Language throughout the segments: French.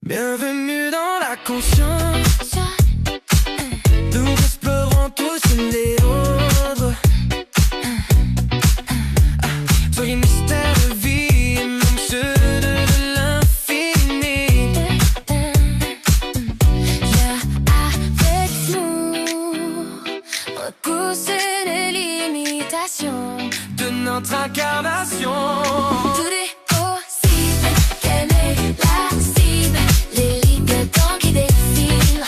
Bienvenue dans la conscience. Nous explorons tous les autres. Soyez mystère de vie, même ceux de l'infini. Viens avec nous, repousser les limitations De notre incarnation. Tout est possible, quelle est la cible? Les lignes de temps qui défilent.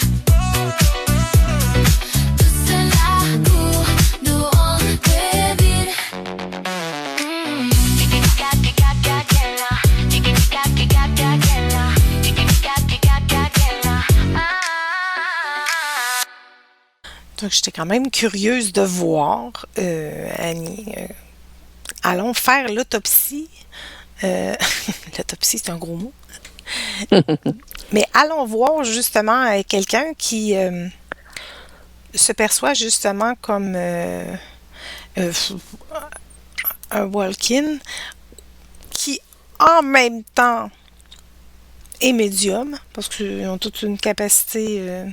Tout cela pour nous rendre débiles. Donc, j'étais quand même curieuse de voir, Annie. Allons faire l'autopsie. L'autopsie, c'est un gros mot. Mais allons voir justement quelqu'un qui se perçoit justement comme un walk-in qui en même temps est médium parce qu'ils ont toute une capacité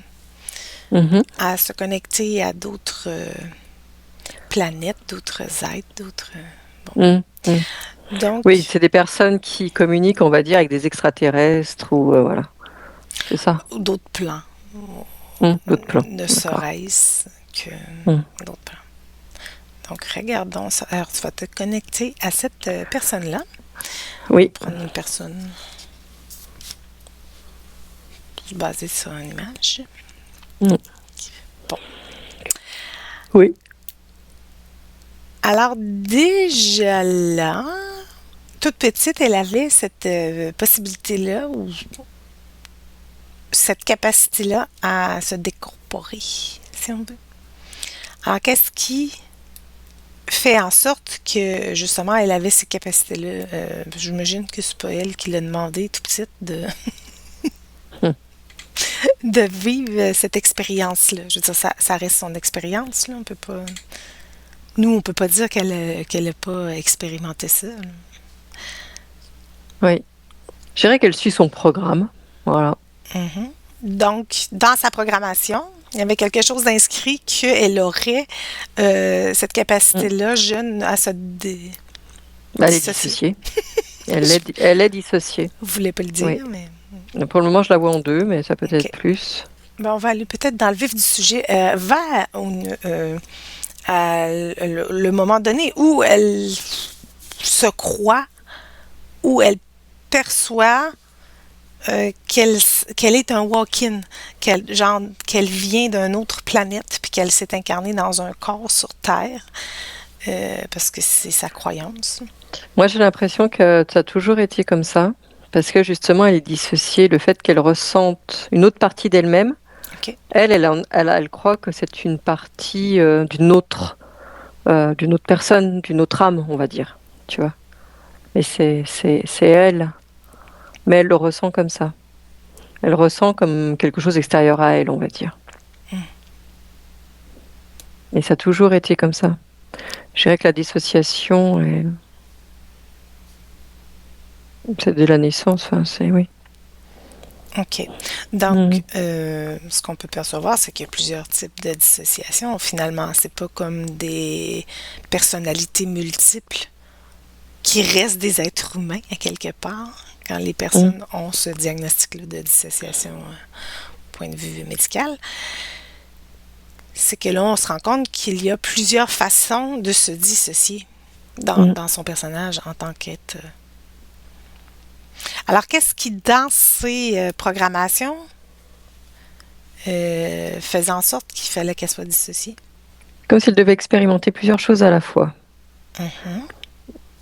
à se connecter à d'autres planètes, d'autres êtres, d'autres... bon. Donc, Oui, c'est des personnes qui communiquent, on va dire, avec des extraterrestres ou voilà. C'est ça. d'autres plans, D'autres plans. ne D'accord. serait-ce que d'autres plans. Donc, regardons ça. Alors, tu vas te connecter à cette personne-là. Oui. Prendre une personne basée sur une image. Bon. Oui. Alors, déjà là, toute petite, elle avait cette possibilité-là ou cette capacité-là à se décorporer, si on veut. Alors, qu'est-ce qui fait en sorte que, justement, elle avait ces capacités-là? J'imagine que c'est pas elle qui l'a demandé, tout petite, de vivre cette expérience-là. Je veux dire, ça reste son expérience, là. On peut pas... Nous, on peut pas dire qu'elle a pas expérimenté ça, là. Oui. Je dirais qu'elle suit son programme. Voilà. Donc, dans sa programmation, il y avait quelque chose d'inscrit qu'elle aurait cette capacité-là, jeune, à se Elle est dissocier. dissociée. Elle est dissociée. Vous voulez pas le dire, Oui. mais... Pour le moment, je la vois en deux, mais ça peut être Ok. plus. Ben, on va aller peut-être dans le vif du sujet. Va à le moment donné où elle se croit, où elle perçoit qu'elle est un walk-in, qu'elle vient d'une autre planète, puis qu'elle s'est incarnée dans un corps sur Terre, parce que c'est sa croyance. Moi, j'ai l'impression que ça a toujours été comme ça, parce que justement, elle est dissociée. Le fait qu'elle ressente une autre partie d'elle-même, OK. elle croit que c'est une partie d'une autre personne, d'une autre âme, on va dire, tu vois. Mais c'est elle, mais elle le ressent comme ça. Elle ressent comme quelque chose extérieur à elle, on va dire. Et ça a toujours été comme ça. Je dirais que la dissociation, c'est dès la naissance, enfin, c'est oui. OK. Donc, ce qu'on peut percevoir, c'est qu'il y a plusieurs types de dissociation. Finalement, c'est pas comme des personnalités multiples qui restent des êtres humains à quelque part quand les personnes ont ce diagnostic-là de dissociation au point de vue médical. C'est que là, on se rend compte qu'il y a plusieurs façons de se dissocier dans son personnage en tant qu'être. Alors, qu'est-ce qui, dans ces programmations, faisait en sorte qu'il fallait qu'elle soit dissociée? Comme s'il devait expérimenter plusieurs choses à la fois.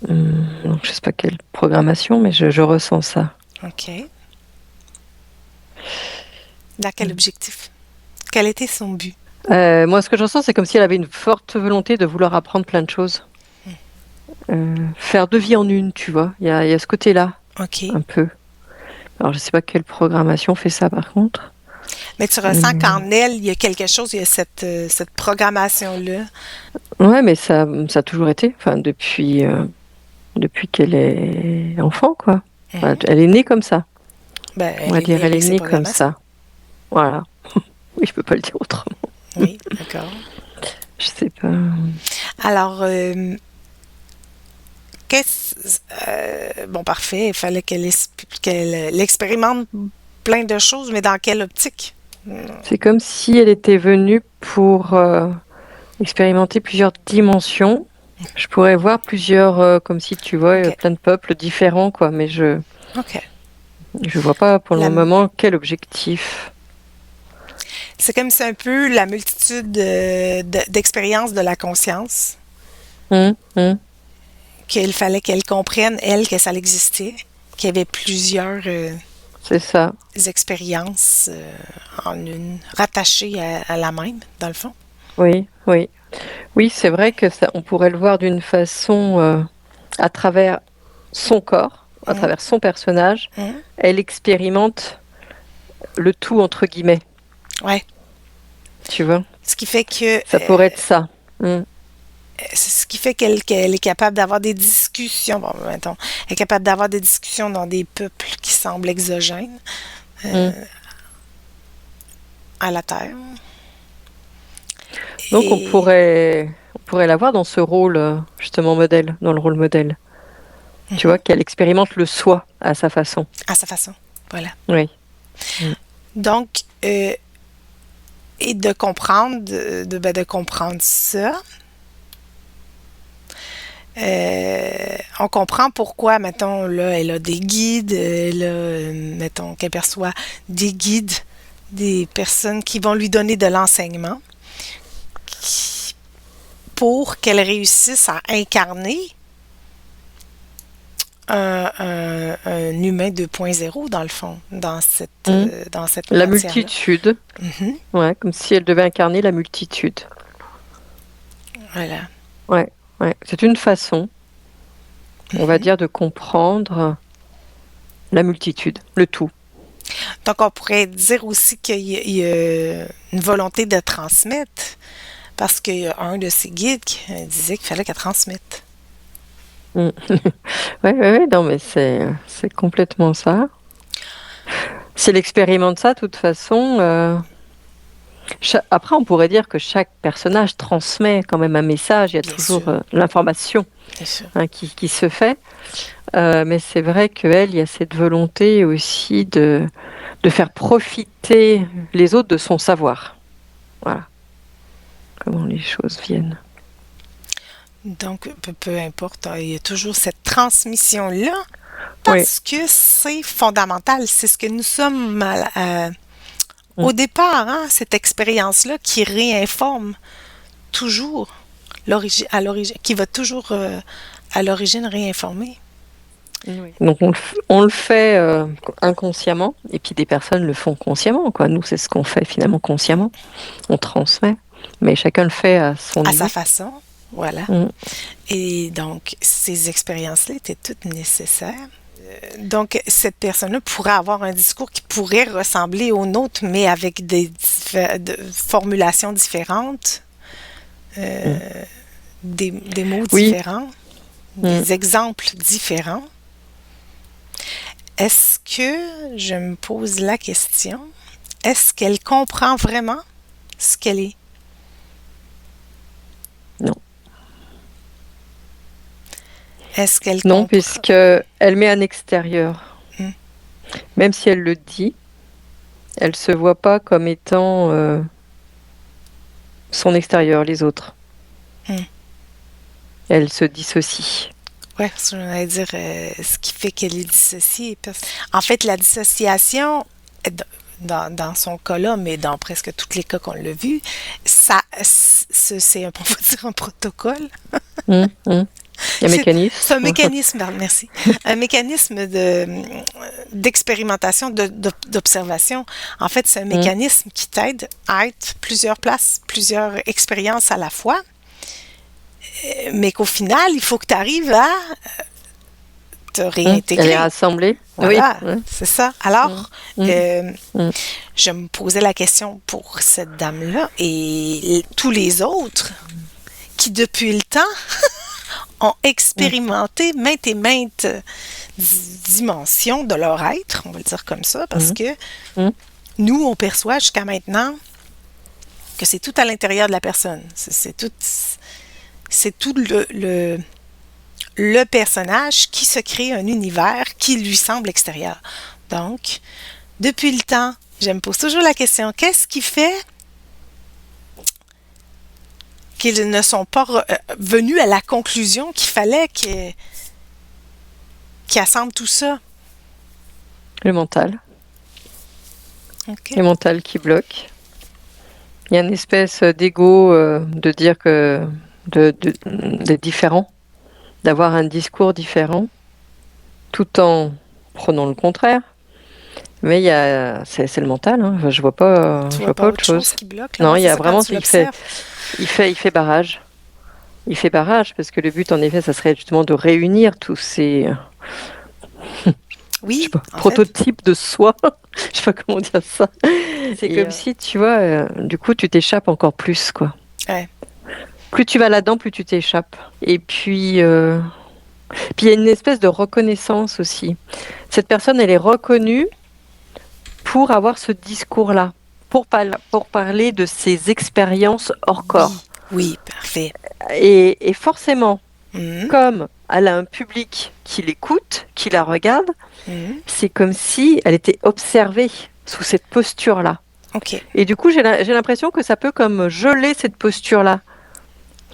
Donc, je ne sais pas quelle programmation, mais je ressens ça. OK. Dans quel objectif? Quel était son but? Moi, ce que je ressens, c'est comme si elle avait une forte volonté de vouloir apprendre plein de choses. Faire deux vies en une, tu vois. Il y a ce côté-là, OK. un peu. Alors, je ne sais pas quelle programmation fait ça, par contre. Mais tu ressens qu'en elle, il y a quelque chose, il y a cette programmation-là. Ouais, mais ça a toujours été. Enfin, depuis qu'elle est enfant, quoi. Enfin, elle est née comme ça. Ben, On va dire, elle est avec ses née comme programmations. ça. Voilà. Oui, je peux pas le dire autrement. Oui, d'accord. Je sais pas. Alors, bon, parfait, il fallait qu'elle expérimente plein de choses, mais dans quelle optique? C'est comme si elle était venue pour expérimenter plusieurs dimensions. Je pourrais voir plusieurs, comme si tu vois, Ok, plein de peuples différents, quoi. Mais ok. je vois pas pour le La- moment quel objectif. c'est comme c'est un peu la multitude d'expériences de la conscience Hum. qu'il fallait qu'elle comprenne, elle, que ça existait, qu'il y avait plusieurs C'est ça. expériences en une, rattachées à la même, dans le fond. Oui, oui. Oui, c'est vrai que ça, on pourrait le voir d'une façon à travers son corps, à Mhm, travers son personnage. mhm. Elle expérimente le tout entre guillemets, Ouais. tu vois. Ce qui fait que Ça pourrait être ça. c'est ce qui fait qu'elle est capable d'avoir des discussions. Bon, mettons, elle est capable d'avoir des discussions dans des peuples qui semblent exogènes Mm. à la Terre. Donc Et on pourrait la voir dans ce rôle justement modèle, dans le rôle modèle. Tu vois, qu'elle expérimente le soi à sa façon. à sa façon. Voilà. Oui. Donc, et de comprendre, de comprendre ça, on comprend pourquoi, mettons, là, elle a des guides, mettons, qu'elle perçoit des guides, des personnes qui vont lui donner de l'enseignement pour qu'elle réussisse à incarner un humain 2.0 dans le fond, dans cette La matière-là. multitude. Mhm. Ouais, comme si elle devait incarner la multitude. Voilà. Ouais, ouais. C'est une façon, on va dire, de comprendre la multitude, le tout. Donc, on pourrait dire aussi qu'il y a une volonté de transmettre, parce qu'il y a un de ses guides qui disait qu'il fallait qu'elle transmette. Mm. Ouais, non, mais c'est complètement ça. Si elle expérimente ça, de toute façon, après, on pourrait dire que chaque personnage transmet quand même un message. Il y a Bien toujours sûr. l'information Bien sûr. qui se fait. Mais c'est vrai qu'elle, il y a cette volonté aussi de faire profiter les autres de son savoir. Voilà. Comment les choses viennent. Donc, peu importe, il y a toujours cette transmission-là, Oui. parce que c'est fondamental. C'est ce que nous sommes au Mm. départ, hein, cette expérience-là qui réinforme toujours à l'origine, qui va toujours à l'origine réinformer. Donc on le fait inconsciemment, et puis des personnes le font consciemment, quoi. Nous, c'est ce qu'on fait finalement consciemment. On transmet, mais chacun le fait à son À niveau. sa façon, voilà. Mm. Et donc, ces expériences-là étaient toutes nécessaires. Donc, cette personne-là pourrait avoir un discours qui pourrait ressembler au nôtre, mais avec de formulations différentes, des mots Oui. différents, des exemples différents. Est-ce que, je me pose la question, est-ce qu'elle comprend vraiment ce qu'elle est? Non. Est-ce qu'elle Non, comprend? puisque elle met un extérieur. Mm. Même si elle le dit, elle se voit pas comme étant son extérieur, les autres. Mm. Elle se dissocie. Ouais, parce que j'allais dire ce qui fait qu'elle est dissociée. En fait, la dissociation, dans son cas-là, mais dans presque tous les cas qu'on l'a vu, ça, c'est, on va dire, un protocole. Un mécanisme. C'est un mécanisme, merci. Un mécanisme d'expérimentation, d'observation. En fait, c'est un mécanisme qui t'aide à être plusieurs places, plusieurs expériences à la fois. Mais qu'au final, il faut que tu arrives à te réintégrer. Elle est rassemblée. Voilà, Oui. c'est ça. Alors, je me posais la question pour cette dame-là et tous les autres qui, depuis le temps, ont expérimenté maintes et maintes dimensions de leur être, on va le dire comme ça, parce que Mhm. nous, on perçoit jusqu'à maintenant que c'est tout à l'intérieur de la personne. C'est tout le personnage qui se crée un univers qui lui semble extérieur. Donc, depuis le temps, je me pose toujours la question, qu'est-ce qui fait qu'ils ne sont pas venus à la conclusion qu'il fallait qu'ils assemblent tout ça? Le mental. OK. Le mental qui bloque. Il y a une espèce d'ego de dire que d'être différent, d'avoir un discours différent, tout en prenant le contraire. Mais c'est le mental, hein. Enfin, je vois pas, Tu je vois vois pas autre chose. qui bloque, là? Non, il y C'est a ça, quand vraiment, tu il fait l'observes. barrage. Il fait barrage parce que le but, en effet, ça serait justement de réunir tous ces, je sais Oui, pas, en fait. prototypes de soi. Je sais pas comment dire ça. C'est Et, comme si, tu vois, du coup, tu t'échappes encore plus, quoi. Ouais. Plus tu vas là-dedans, plus tu t'échappes. Et puis, il y a une espèce de reconnaissance aussi. Cette personne, elle est reconnue pour avoir ce discours-là, pour parler de ses expériences hors corps. Oui, parfait. Et forcément, Mhm, comme elle a un public qui l'écoute, qui la regarde, mhm. c'est comme si elle était observée sous cette posture-là. OK. Et du coup, j'ai l'impression que ça peut comme geler cette posture-là,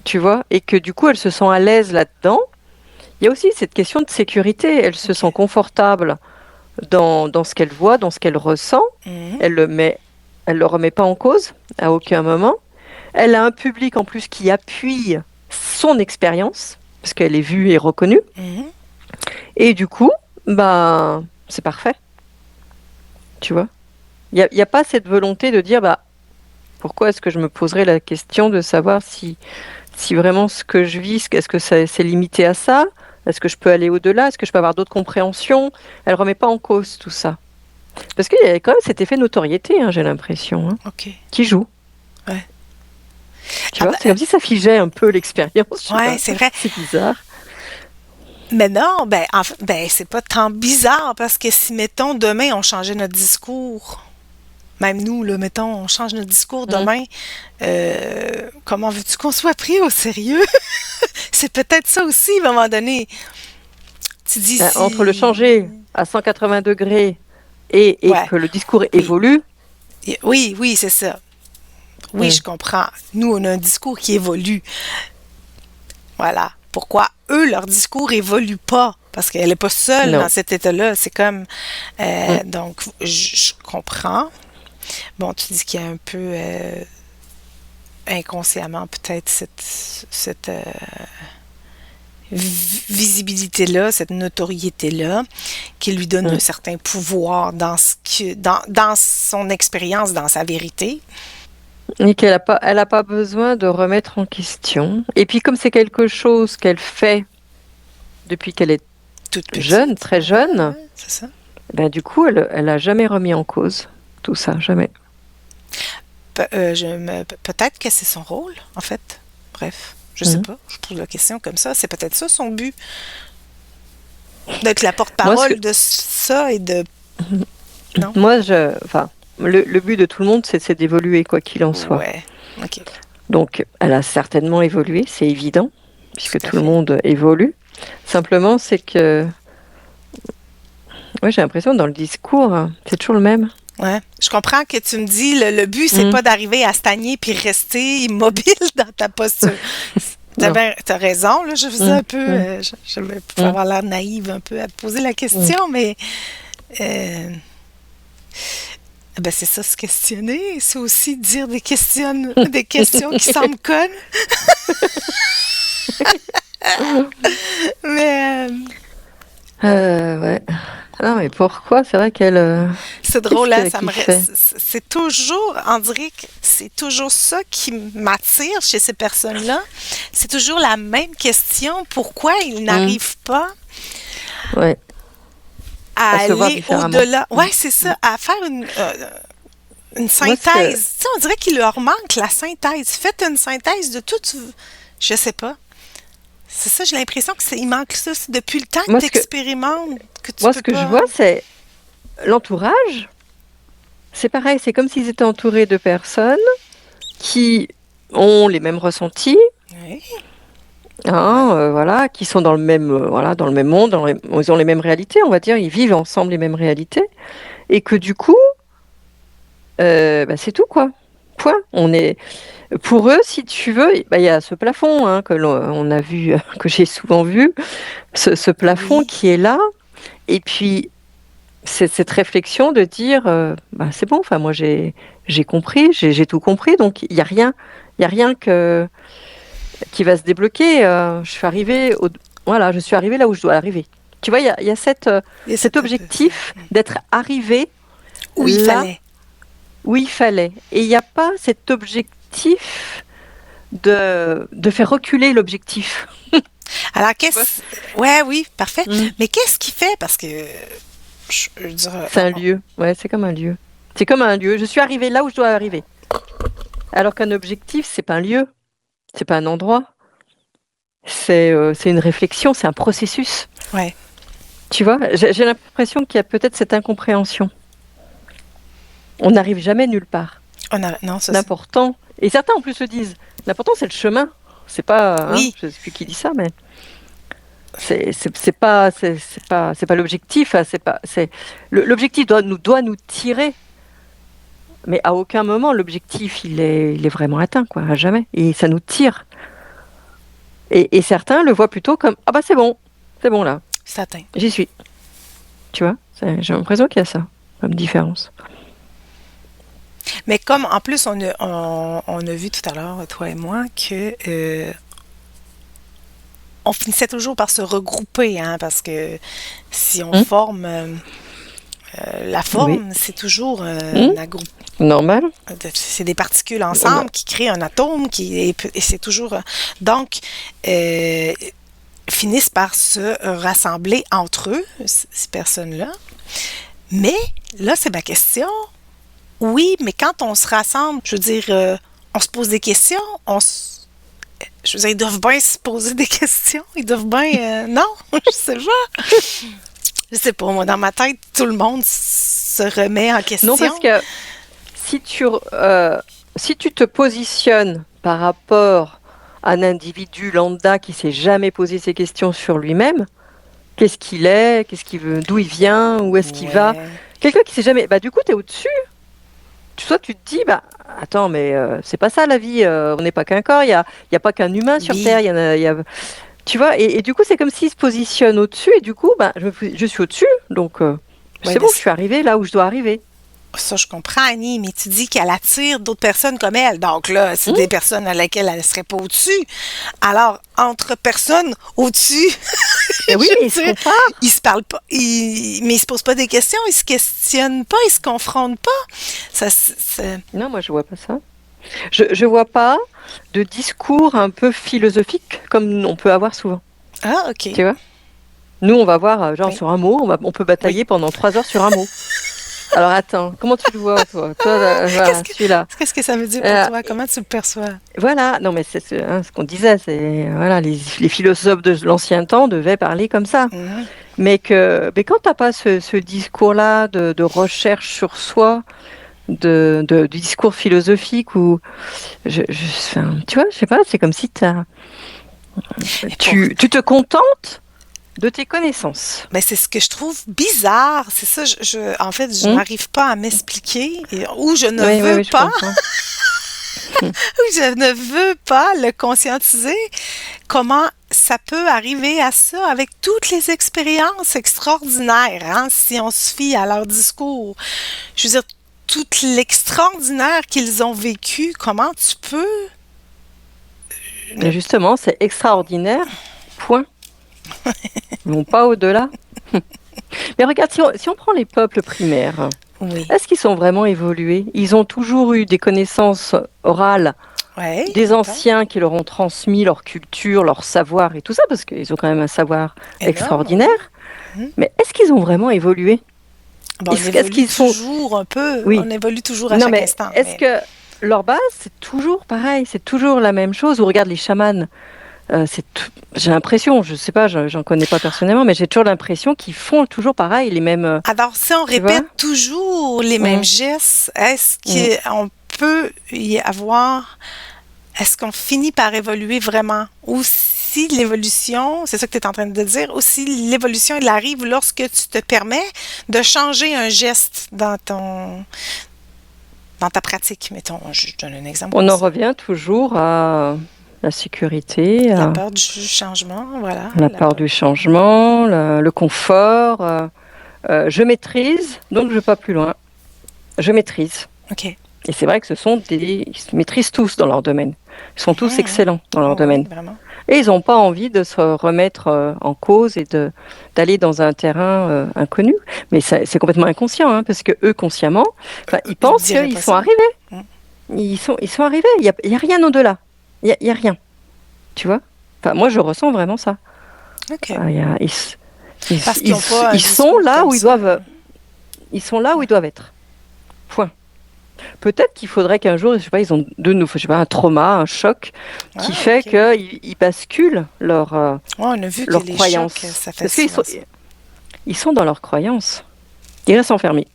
tu vois, et que du coup, elle se sent à l'aise là-dedans. Il y a aussi cette question de sécurité. Elle se sent confortable dans ce qu'elle voit, dans ce qu'elle ressent. Mhm, Elle le remet pas en cause à aucun moment. Elle a un public en plus qui appuie son expérience, parce qu'elle est vue et reconnue. mhm. Et du coup, bah, c'est parfait. Tu vois? Il y a pas cette volonté de dire, bah, pourquoi est-ce que je me poserais la question de savoir si vraiment ce que je vis, est-ce que c'est limité à ça? Est-ce que je peux aller au-delà? Est-ce que je peux avoir d'autres compréhensions? Elle remet pas en cause tout ça. Parce qu'il y a quand même cet effet notoriété, hein, j'ai l'impression, hein, OK. qui joue. Ouais. Tu Ah vois, bah, c'est comme si ça figeait un peu l'expérience. Je sais ouais, pas. c'est vrai. C'est bizarre. Mais non, c'est pas tant bizarre parce que si, mettons, demain, on changeait notre discours, même nous, là, mettons, on change notre discours demain, comment veux-tu qu'on soit pris au sérieux? C'est peut-être ça aussi, à un moment donné. Tu dis si... Entre le changer à 180 degrés et Ouais. que le discours évolue, Oui, oui, c'est ça. Oui, Mm. je comprends. Nous, on a un discours qui évolue. Voilà. Pourquoi eux, leur discours évolue pas? Parce qu'elle n'est pas seule Non. dans cet état-là. C'est comme... Donc, je comprends. Bon, tu dis qu'il y a un peu inconsciemment peut-être cette visibilité-là, cette notoriété-là, qui lui donne un certain pouvoir dans son expérience, dans sa vérité. et elle a pas besoin de remettre en question. Et puis comme c'est quelque chose qu'elle fait depuis qu'elle est Toute petite. jeune, très jeune, Ouais, c'est ça. ben du coup, elle a jamais remis en cause tout ça, jamais. Peut-être que c'est son rôle, en fait. Bref, je sais Mhm. pas. Je pose la question comme ça. C'est peut-être ça son but. D'être la porte-parole de ça et de... Non? Moi, enfin, le but de tout le monde, c'est d'évoluer quoi qu'il en soit. Ouais. OK. Donc, elle a certainement évolué, c'est évident, puisque Tout à tout le fait. monde évolue. Simplement, c'est que, ouais, j'ai l'impression dans le discours, c'est toujours le même. Ouais. Je comprends que tu me dis le but, c'est pas d'arriver à stagner puis rester immobile dans ta posture. T'as raison, là, je faisais un peu... je vais avoir l'air naïve un peu à te poser la question, mais... ben c'est ça, se questionner. C'est aussi dire des questions qui semblent connes. Mais Ouais. Non, mais pourquoi? C'est vrai qu'elle... c'est drôle, hein, qu'est-ce qu'il fait? c'est toujours, on dirait que c'est toujours ça qui m'attire chez ces personnes-là. C'est toujours la même question. Pourquoi ils n'arrivent pas Ouais. à À se voir aller différemment. au-delà? Ouais, c'est ça, à faire une synthèse. Tu sais, on dirait qu'il leur manque la synthèse. Faites une synthèse de tout. Je sais pas. C'est ça, j'ai l'impression il manque ça. C'est depuis le temps que Moi, tu expérimentes que tu moi, peux ce que je pas. vois, c'est l'entourage. C'est pareil, c'est comme s'ils étaient entourés de personnes qui ont les mêmes ressentis, Oui. voilà, qui sont dans le même, voilà, dans le même monde, ils ont les mêmes réalités, on va dire, ils vivent ensemble les mêmes réalités, et que du coup, c'est tout quoi. Point. Pour eux, si tu veux, il y a ce plafond on a vu, que j'ai souvent vu, ce plafond Oui. qui est là, et puis c'est cette réflexion de dire, c'est bon, enfin moi j'ai compris, j'ai tout compris, donc il y a rien qui va se débloquer. Je suis arrivée voilà, je suis arrivée là où je dois arriver. Tu vois, il y a cet objectif d'être arrivé Où il là fallait. où il fallait. Et il n'y a pas cet objectif de faire reculer l'objectif. Alors, Ouais, oui, parfait. Mm. Mais qu'est-ce qui fait? Parce que, je veux dire, C'est un lieu. Ouais, c'est comme un lieu. C'est comme un lieu. Je suis arrivée là où je dois arriver. Alors qu'un objectif, c'est pas un lieu. C'est pas un endroit. C'est une réflexion, c'est un processus. ouais, Tu vois, j'ai l'impression qu'il y a peut-être cette incompréhension. On n'arrive jamais nulle part. non, ça, L'important, et certains en plus le disent, l'important c'est le chemin. C'est pas, Oui. je sais plus qui dit ça, mais c'est pas l'objectif. L'objectif doit nous tirer, mais à aucun moment l'objectif il est vraiment atteint, quoi, à jamais. Et ça nous tire. Et certains le voient plutôt comme c'est bon là, ça atteint. j'y suis. Tu vois, j'ai l'impression qu'il y a ça comme différence. Mais comme, en plus, on a vu tout à l'heure, toi et moi, que on finissait toujours par se regrouper, hein, parce que si on forme la forme, c'est toujours un groupe. Normal. C'est des particules ensemble qui créent un atome, et c'est toujours. Donc, finissent par se rassembler entre eux, ces personnes-là. Mais là, c'est ma question. Oui, mais quand on se rassemble, je veux dire, on se pose des questions, je veux dire, ils doivent bien se poser des questions, ils doivent bien... non, je sais pas. Je sais pas, moi, dans ma tête, tout le monde se remet en question. Non, parce que si tu te positionnes par rapport à un individu lambda qui s'est jamais posé ces questions sur lui-même, qu'est-ce qu'il est, qu'est-ce qu'il veut, d'où il vient, où est-ce qu'il va, quelqu'un qui s'est jamais... du coup, tu es au-dessus. Toi, tu te dis, attends, mais c'est pas ça la vie, on n'est pas qu'un corps, il y a pas qu'un humain sur Terre, il y a... Tu vois, et du coup, c'est comme s'il se positionne au-dessus, et du coup, je suis au-dessus, donc c'est bon, je suis arrivée là où je dois arriver. Ça, je comprends, Annie, mais tu dis qu'elle attire d'autres personnes comme elle. Donc là, c'est des personnes à laquelle elle ne serait pas au-dessus. Alors, entre personnes au-dessus... oui, ils se comparent. Ils se parlent pas, mais ils se posent pas des questions, ils se questionnent pas, ils se confrontent pas. Non, moi, je vois pas ça. Je vois pas de discours un peu philosophique comme on peut avoir souvent. Ah, ok. Tu vois? Nous, on va voir, sur un mot, on peut batailler pendant 3 heures sur un mot. Alors attends, comment tu le vois, toi? Voilà, celui-là. Qu'est-ce que ça veut dire pour toi? Comment tu le perçois? Voilà, non mais c'est ce qu'on disait, voilà, les philosophes de l'ancien temps devaient parler comme ça. Mhm. Mais quand t'as pas ce discours-là de recherche sur soi, du discours philosophique où tu vois, je sais pas, c'est comme si tu te contentes de tes connaissances. Mais c'est ce que je trouve bizarre. C'est ça, en fait, je n'arrive pas à m'expliquer, ou je ne veux pas. Ou je ne veux pas le conscientiser. Comment ça peut arriver à ça avec toutes les expériences extraordinaires, hein, si on se fie à leur discours. Je veux dire, tout l'extraordinaire qu'ils ont vécu, comment tu peux... Mais justement, c'est extraordinaire, point. Ils vont pas au-delà. Mais regarde, si on prend les peuples primaires, est-ce qu'ils sont vraiment évolués? Ils ont toujours eu des connaissances orales des anciens qui leur ont transmis leur culture, leur savoir et tout ça, parce qu'ils ont quand même un savoir extraordinaire. Mais est-ce qu'ils ont vraiment évolué? On évolue toujours un peu, on évolue toujours à chaque instant. Est-ce que leur base, c'est toujours pareil, c'est toujours la même chose? Ou regarde les chamans, j'ai l'impression, je sais pas, j'en connais pas personnellement, mais j'ai toujours l'impression qu'ils font toujours pareil, les mêmes. Alors, si on Tu vois? répète toujours les mêmes Mm. gestes, est-ce Mm. qu'on peut y avoir, est-ce qu'on finit par évoluer vraiment? Ou si l'évolution, c'est ça que tu es en train de dire, ou si l'évolution, elle arrive lorsque tu te permets de changer un geste dans ta pratique, mettons, je donne un exemple On comme en ça. revient toujours à la sécurité, La à peur du changement, voilà. la La peur peur. du changement, le confort. Je maîtrise, donc je vais pas plus loin. Je maîtrise. OK. Et c'est vrai que ils se maîtrisent tous dans leur domaine. Ils sont tous Mhm. excellents dans leur Oh, oui, domaine. vraiment. Et ils n'ont pas envie de se remettre en cause et d'aller dans un terrain inconnu. Mais c'est complètement inconscient, hein, parce que eux, consciemment, ils Je pensent dirais qu'ils pas sont ça. arrivés. Mm. Ils sont arrivés. Il y a rien au-delà. Il y a rien. Tu vois? Enfin, moi, je ressens vraiment ça. OK. Il y a- ils- Parce qu'ils ils- n'ont pas un ils sont discours là comme où ils ça. doivent. Ils sont là où ils doivent être. Point. Peut-être qu'il faudrait qu'un jour, je sais pas, ils ont de nouveau, je sais pas, un trauma, un choc, qui Ah, fait OK. qu'ils basculent Ouais, on a vu que leurs les croyances. chocs, ça fait Parce qu'ils souvent sont, ça. ils sont dans leurs croyances. Ils restent enfermés.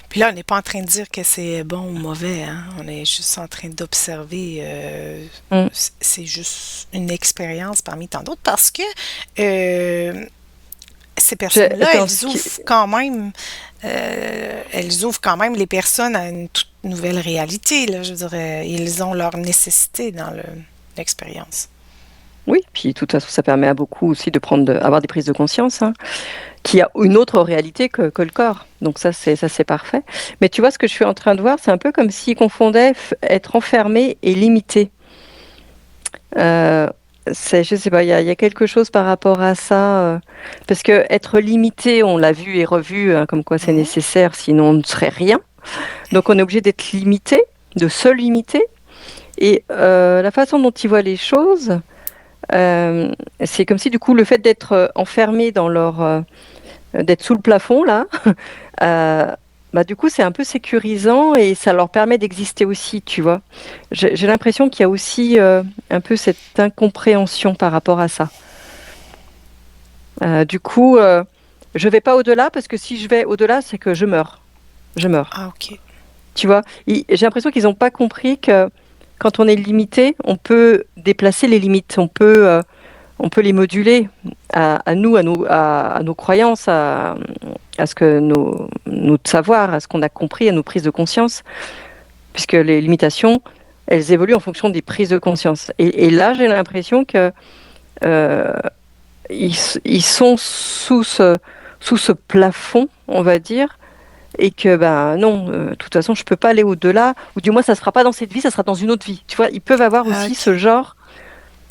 Puis là, on n'est pas en train de dire que c'est bon ou mauvais, hein. On est juste en train d'observer. Mm. C'est juste une expérience parmi tant d'autres parce que euh, ces personnes-là, Attends, elles ouvrent quand même les personnes à une toute nouvelle réalité, là. Je dirais, ils ont leur nécessité dans l'expérience. oui, puis de toute façon, ça permet à beaucoup aussi avoir des prises de conscience, hein, qu'il y a une autre réalité que le corps. Donc ça, c'est parfait. Mais tu vois, ce que je suis en train de voir, c'est un peu comme s'ils confondaient être enfermé et limité. Euh, je sais pas, il y a quelque chose par rapport à ça, parce que être limité, on l'a vu et revu, hein, comme quoi c'est Mhm. nécessaire, sinon on ne serait rien. Donc on est obligé d'être limité, de se limiter. Et la façon dont ils voient les choses, c'est comme si du coup le fait d'être enfermé d'être sous le plafond là, euh, bah, du coup c'est un peu sécurisant et ça leur permet d'exister aussi, tu vois. J'ai l'impression qu'il y a aussi un peu cette incompréhension par rapport à ça. Du coup, je vais pas au-delà parce que si je vais au-delà, c'est que je meurs. Je meurs. Ah, OK. Tu vois, j'ai l'impression qu'ils n'ont pas compris que quand on est limité, on peut déplacer les limites, on peut les moduler à nous, à nos croyances, à ce que notre savoir, à ce qu'on a compris, à nos prises de conscience, puisque les limitations, elles évoluent en fonction des prises de conscience. Et là, j'ai l'impression que euh, ils sont sous ce plafond, on va dire, et que ben non, de toute façon, je peux pas aller au-delà, ou du moins, ça se fera pas dans cette vie, ça sera dans une autre vie. Tu vois, ils peuvent avoir Ah, aussi OK. ce genre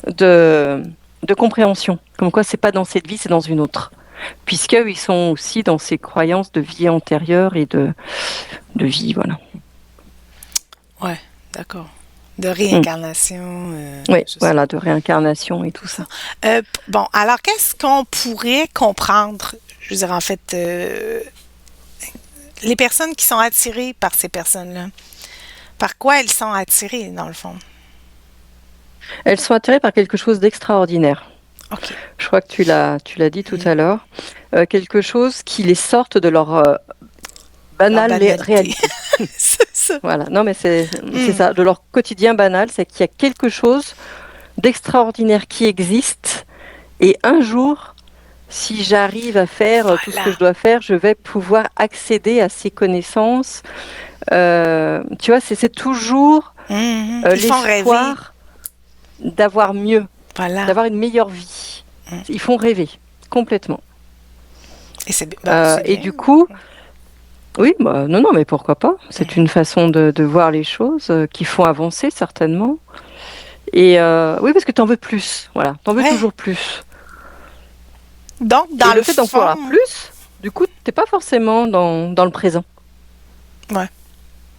de, de compréhension, comme quoi c'est pas dans cette vie, c'est dans une autre. Puisqu'ils sont aussi dans ces croyances de vie antérieure et de vie, voilà. Ouais, d'accord. De Mm. réincarnation, Oui, je sais. voilà, de réincarnation et tout ça. Bon, alors qu'est-ce qu'on pourrait comprendre? Je veux dire, en fait, les personnes qui sont attirées par ces personnes-là, par quoi elles sont attirées, dans le fond? Elles sont attirées par quelque chose d'extraordinaire. OK. Je crois que tu l'as dit tout Mm. à l'heure. Quelque chose qui les sorte de leur Leur banale banalité. réalité. C'est ça. Voilà, non mais c'est Mm. ça, de leur quotidien banal, c'est qu'il y a quelque chose d'extraordinaire qui existe et un jour, si j'arrive à faire tout ce que Voilà. je dois faire, je vais pouvoir accéder à ces connaissances. Tu vois, c'est toujours Mhm. Ils font rêver. l'espoir d'avoir mieux, Voilà. d'avoir une meilleure vie. Mm. Ils font rêver complètement. Et c'est Et bien. du coup, oui, bah, non, mais pourquoi pas? C'est une façon de voir les choses qui font avancer certainement. Et oui, parce que t'en veux plus, voilà, t'en veux Ouais. toujours plus. Donc, Et dans le le fait d'en fond, vouloir plus, du coup, t'es pas forcément dans le présent. Ouais.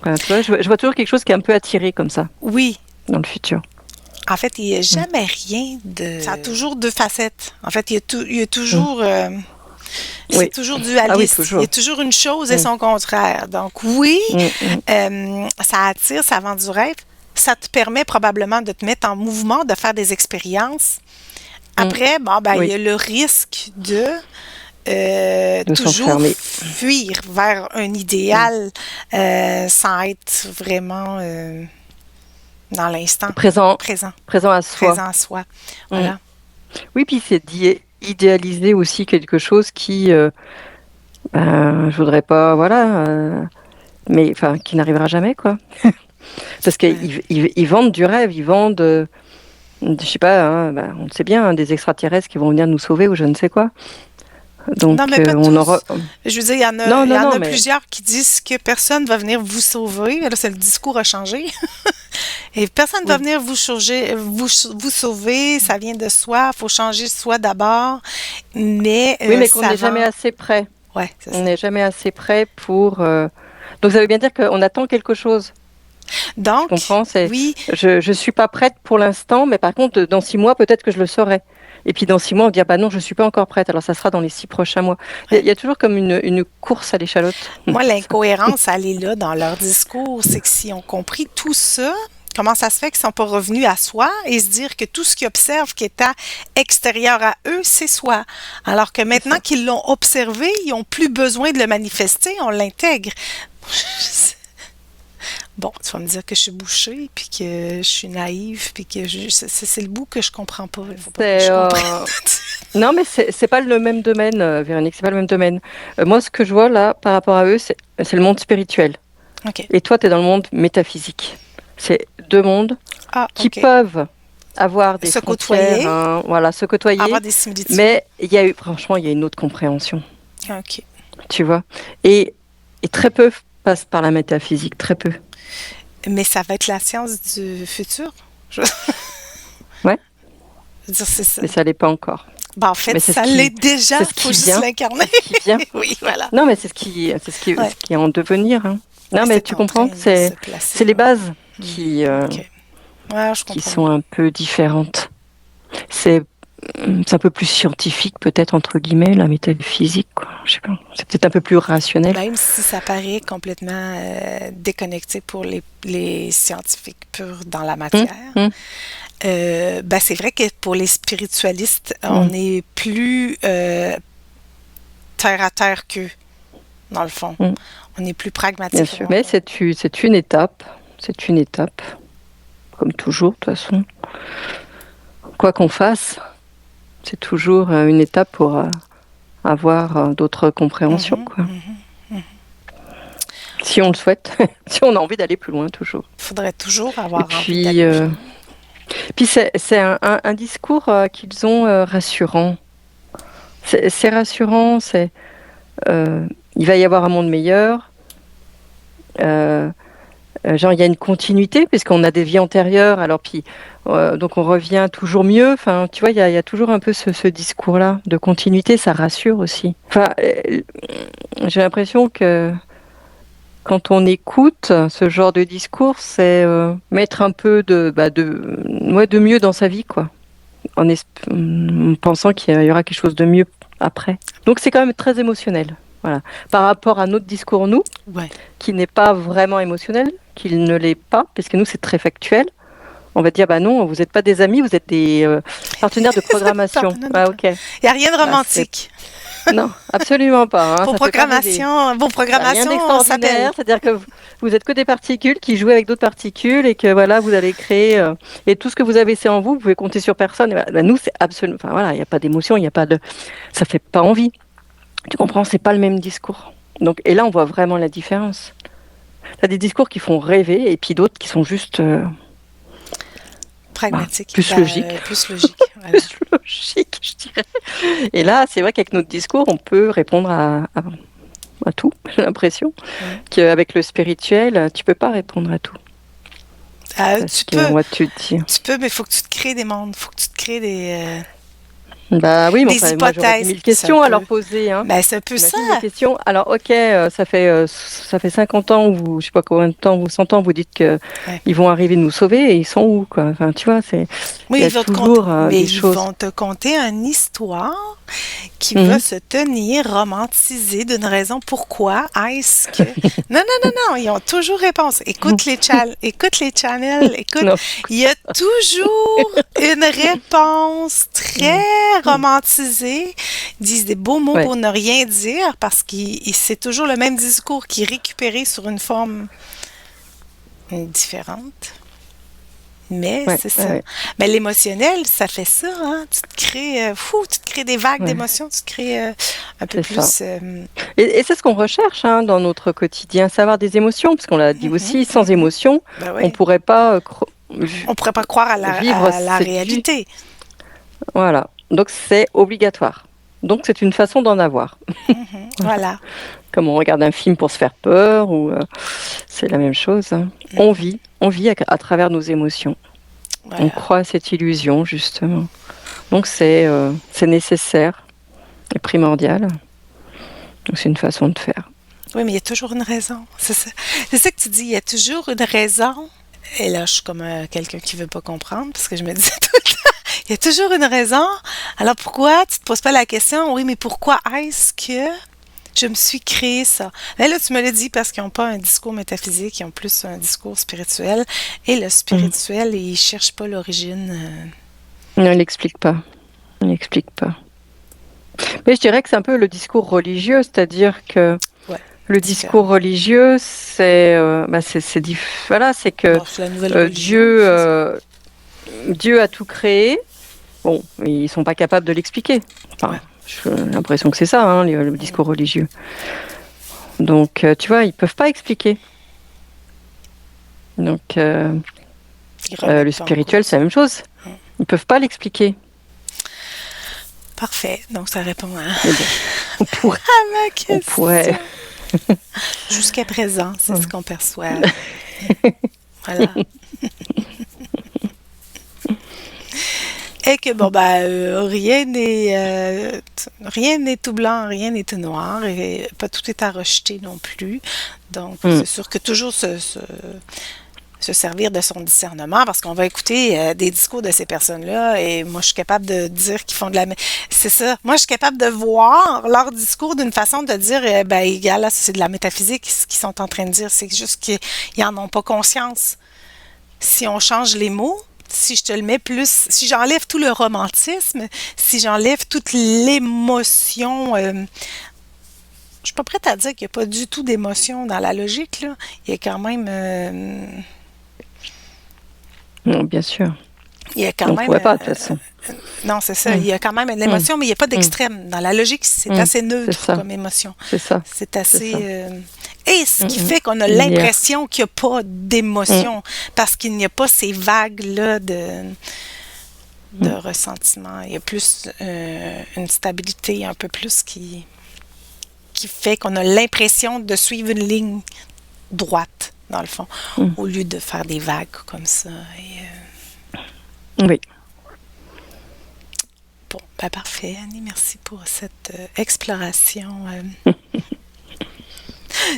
Voilà, tu vois, je vois toujours quelque chose qui est un peu attiré comme ça oui. dans le futur. En fait, il n'y a jamais rien de... Ça a toujours deux facettes. En fait, il y a toujours... c'est Oui. toujours Ah oui, dualiste. toujours. Il y a toujours une chose et Mm. son contraire. Donc, oui, Mm, mm. ça attire, ça vend du rêve. ça te permet probablement de te mettre en mouvement, de faire des expériences. Après, bon, ben, il y a le risque de toujours s'enfermer. fuir vers un idéal sans être vraiment dans l'instant Présent à soi. présent à soi. Voilà. Oui, puis c'est idéaliser aussi quelque chose qui, je voudrais pas, voilà, mais enfin, qui n'arrivera jamais, quoi. Parce qu'ils vendent du rêve, ils vendent, je sais pas, hein, on le sait bien, hein, des extraterrestres qui vont venir nous sauver ou je ne sais quoi. Donc, Non, mais pas on tous. aura. Je veux dire, il y en a, Non, il y en a mais plusieurs qui disent que personne ne va venir vous sauver. Là, le discours a changé. Et personne ne va venir vous sauver. Ça vient de soi. Il faut changer soi d'abord. Mais, oui, mais qu'on ça n'est jamais assez prêt. Ouais, c'est ça. On n'est jamais assez prêt pour. Donc, ça veut bien dire qu'on attend quelque chose. Donc, Tu comprends? oui, Je suis pas prête pour l'instant, mais par contre, dans 6 mois, peut-être que je le saurai. Et puis dans 6 mois, on dit, ah bah non, je suis pas encore prête. Alors ça sera dans les 6 prochains mois. Il y a toujours comme une course à l'échalote. moi, l'incohérence, elle est là dans leur discours. C'est que si on compris tout ça, comment ça se fait qu'ils ne sont pas revenus à soi et se dire que tout ce qu'ils observent qui est à extérieur à eux, c'est soi. Alors que maintenant qu'ils l'ont observé, ils n'ont plus besoin de le manifester, on l'intègre. Bon, tu vas me dire que je suis bouchée, puis que je suis naïve, puis que c'est le bout que je comprends pas. Il faut pas que je comprenne. Non, mais c'est pas le même domaine, Véronique, c'est pas le même domaine. Moi, ce que je vois là, par rapport à eux, c'est le monde spirituel. OK. Et toi, tu es dans le monde métaphysique. C'est 2 mondes qui OK. peuvent avoir des Se frontières, côtoyer. hein, voilà, se côtoyer. Avoir des similitudes. Mais franchement, il y a une autre compréhension, OK. tu vois. Et très peu passent par la métaphysique, très peu. Mais ça va être la science du futur. Ouais. Je veux dire, c'est ça. Mais ça l'est pas encore. Ben, en fait, Mais c'est ça ce qui- l'est déjà. c'est ce Il qui faut juste vient. l'incarner. Qui vient. Oui, voilà. Non, mais c'est ce qui Ouais. est en devenir, hein. Non, mais C'est tu en comprends, train de c'est se placer, les là. bases qui OK. Ouais, je qui comprends. sont un peu différentes. C'est un peu plus scientifique, peut-être, entre guillemets, la métaphysique, quoi. Je sais pas. C'est peut-être un peu plus rationnel. Même si ça paraît complètement déconnecté pour les scientifiques purs dans la matière, ben c'est vrai que pour les spiritualistes, on est plus terre à terre qu'eux, dans le fond. On est plus pragmatique. Bien sûr. Mais c'est une étape. C'est une étape. Comme toujours, de toute façon. Quoi qu'on fasse, c'est toujours une étape pour avoir d'autres compréhensions, quoi. Si on le souhaite, si on a envie d'aller plus loin, toujours. Il faudrait toujours avoir Et envie d'aller plus loin. puis c'est un discours qu'ils ont rassurant. C'est rassurant, il va y avoir un monde meilleur. Genre, il y a une continuité, puisqu'on a des vies antérieures, alors puis, donc on revient toujours mieux. Enfin, tu vois, il y a toujours un peu ce discours-là de continuité, ça rassure aussi. Enfin, j'ai l'impression que quand on écoute ce genre de discours, c'est mettre un peu de mieux dans sa vie, quoi, en pensant qu'il y aura quelque chose de mieux après. Donc c'est quand même très émotionnel. Voilà. Par rapport à notre discours, nous, Ouais. qui n'est pas vraiment émotionnel, qu'il ne l'est pas, parce que nous, c'est très factuel. On va dire, bah non, vous n'êtes pas des amis, vous êtes des partenaires de programmation. Partenaires de Ah, ok. Il n'y a rien de romantique. Non, absolument pas. Hein, Vos ça fait pas rêver. programmations, Rien on d'extraordinaire, s'appelle. c'est-à-dire que vous êtes que des particules qui jouent avec d'autres particules et que voilà, vous allez créer et tout ce que vous avez c'est en vous, vous pouvez compter sur personne. Et voilà, bah, nous, c'est absolument, enfin voilà, il n'y a pas d'émotion, il n'y a pas de, ça fait pas envie. Tu comprends, c'est pas le même discours. Donc, et là, on voit vraiment la différence. T'as des discours qui font rêver et puis d'autres qui sont juste Pragmatique. plus logique. Plus logique. Voilà. plus logiques, je dirais. Et là, c'est vrai qu'avec notre discours, on peut répondre à tout, j'ai l'impression. Qu'avec le spirituel, tu peux pas répondre à tout. Tu peux, moi, tu te dis... mais il faut que tu te crées des mondes. Il faut que tu te crées des... Bah oui, mais des enfin, moi j'aurais 10 hypothèses. 000 C'est un questions à leur peu, poser, hein. ben, c'est un peu ça. Imagine les questions. Alors, ok, ça fait 50 ans, ou je sais pas combien de temps, ou 100 ans, vous dites que Ouais. ils vont arriver nous sauver et ils sont où, quoi? Enfin, tu vois, Oui, il y a ils vont te toujours conter, mais des ils choses. vont te conter une histoire qui va Mhm. se tenir romantisée d'une raison pourquoi est-ce que... Non, non, non, non, ils ont toujours réponse. Écoute les channels, écoute, Non. il y a toujours une réponse très romantisée. Ils disent des beaux mots Ouais, pour ne rien dire parce que c'est toujours le même discours qui est récupéré sur une forme différente. Mais ouais, c'est ouais, ça. ouais. Mais l'émotionnel, ça fait ça, hein? Tu te crées des vagues Ouais, d'émotions, tu te crées un peu c'est ça. plus. Et c'est ce qu'on recherche, hein, dans notre quotidien, savoir des émotions, parce qu'on l'a dit aussi, sans émotion, Ben on oui. pourrait pas On pourrait pas croire vivre à la cette vie. réalité. Voilà. Donc c'est obligatoire. Donc c'est une façon d'en avoir. Voilà. Comme on regarde un film pour se faire peur, ou c'est la même chose, hein. On vit à travers nos émotions. On Voilà. croit à cette illusion, justement. Donc c'est nécessaire et primordial. Donc c'est une façon de faire. Oui, mais il y a toujours une raison. C'est ça que tu dis, il y a toujours une raison. Et là, je suis comme quelqu'un qui veut pas comprendre parce que je me disais tout le temps, il y a toujours une raison. Alors pourquoi tu te poses pas la question, oui, mais pourquoi est-ce que je me suis créé ça? Là, tu me l'as dit parce qu'ils n'ont pas un discours métaphysique, ils ont plus un discours spirituel. Et le spirituel, ils cherchent pas l'origine. Non, il n'explique pas. Il n'explique pas. Mais je dirais que c'est un peu le discours religieux, c'est-à-dire que Ouais, le différent. discours religieux, voilà, c'est que Bon, c'est la nouvelle religion, Dieu, c'est ça. Dieu a tout créé. Bon, ils sont pas capables de l'expliquer. Enfin, Ouais. j'ai l'impression que c'est ça, hein, le discours religieux. Donc, tu vois, ils peuvent pas expliquer. Donc, Ils le remettent pas en spirituel, cause. c'est la même chose. Ils peuvent pas l'expliquer. Parfait. Donc, ça répond à Mais bon, on pourrait, ma on question. pourrait. Jusqu'à présent, c'est ce qu'on perçoit. Voilà. Et que bon rien n'est tout blanc, rien n'est tout noir, et pas tout est à rejeter non plus. Donc c'est sûr que toujours se servir de son discernement parce qu'on va écouter des discours de ces personnes-là et moi je suis capable de dire qu'ils font de la c'est ça, moi je suis capable de voir leur discours d'une façon de dire ben égal là c'est de la métaphysique ce qu'ils sont en train de dire, c'est juste qu'ils en ont pas conscience. Si on change les mots, si je te le mets plus, si j'enlève tout le romantisme, si j'enlève toute l'émotion, je suis pas prête à dire qu'il n'y a pas du tout d'émotion dans la logique, là. Il y a quand même, Non, bien sûr. il y a quand On ne même, pourrait pas, de toute façon. non, c'est ça, il y a quand même une émotion, mais il n'y a pas d'extrême. Dans la logique, c'est assez neutre C'est ça. comme émotion. C'est ça. C'est assez. ça. Et ce qui fait qu'on a Linéaire. l'impression qu'il n'y a pas d'émotion, parce qu'il n'y a pas ces vagues-là de ressentiment. Il y a plus une stabilité un peu plus qui fait qu'on a l'impression de suivre une ligne droite, dans le fond, au lieu de faire des vagues comme ça. Oui. Bon, ben parfait, Annie, merci pour cette exploration.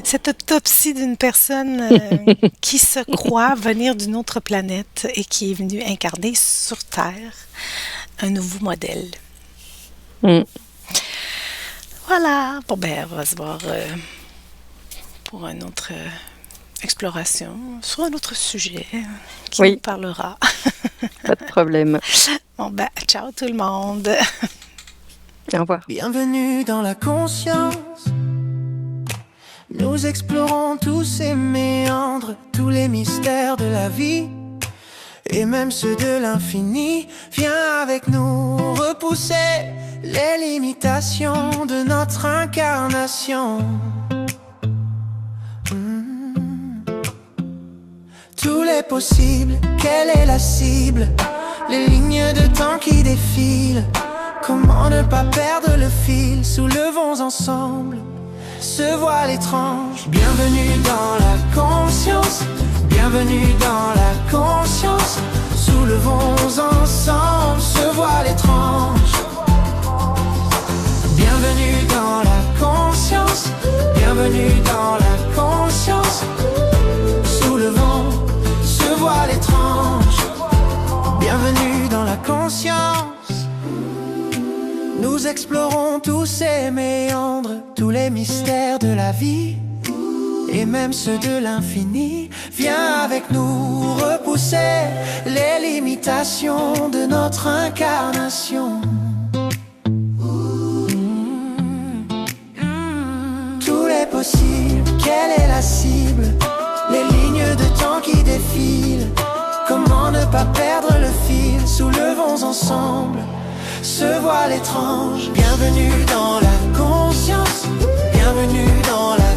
Cette autopsie d'une personne qui se croit venir d'une autre planète et qui est venue incarner sur Terre un nouveau modèle. Voilà. Bon, ben, on va se voir pour une autre exploration sur un autre sujet qui nous parlera. Pas de problème. Bon, ben, ciao tout le monde. Au revoir. Bienvenue dans la conscience. Nous explorons tous ces méandres, tous les mystères de la vie et même ceux de l'infini. Viens avec nous repousser les limitations de notre incarnation. Tous les possibles, quelle est la cible? Les lignes de temps qui défilent. Comment ne pas perdre le fil? Soulevons ensemble ce voile étrange. Bienvenue dans la conscience. Bienvenue dans la conscience. Soulevons ensemble ce voile étrange. Bienvenue dans la conscience, bienvenue dans la conscience. Sous le vent, ce voile étrange. Bienvenue dans la conscience. Nous explorons tous ces méandres, tous les mystères de la vie, et même ceux de l'infini. Viens avec nous repousser les limitations de notre incarnation. Tout est possible, quelle est la cible? Les lignes de temps qui défilent. Comment ne pas perdre le fil? Soulevons ensemble ce voile étrange. Bienvenue dans la conscience, bienvenue dans la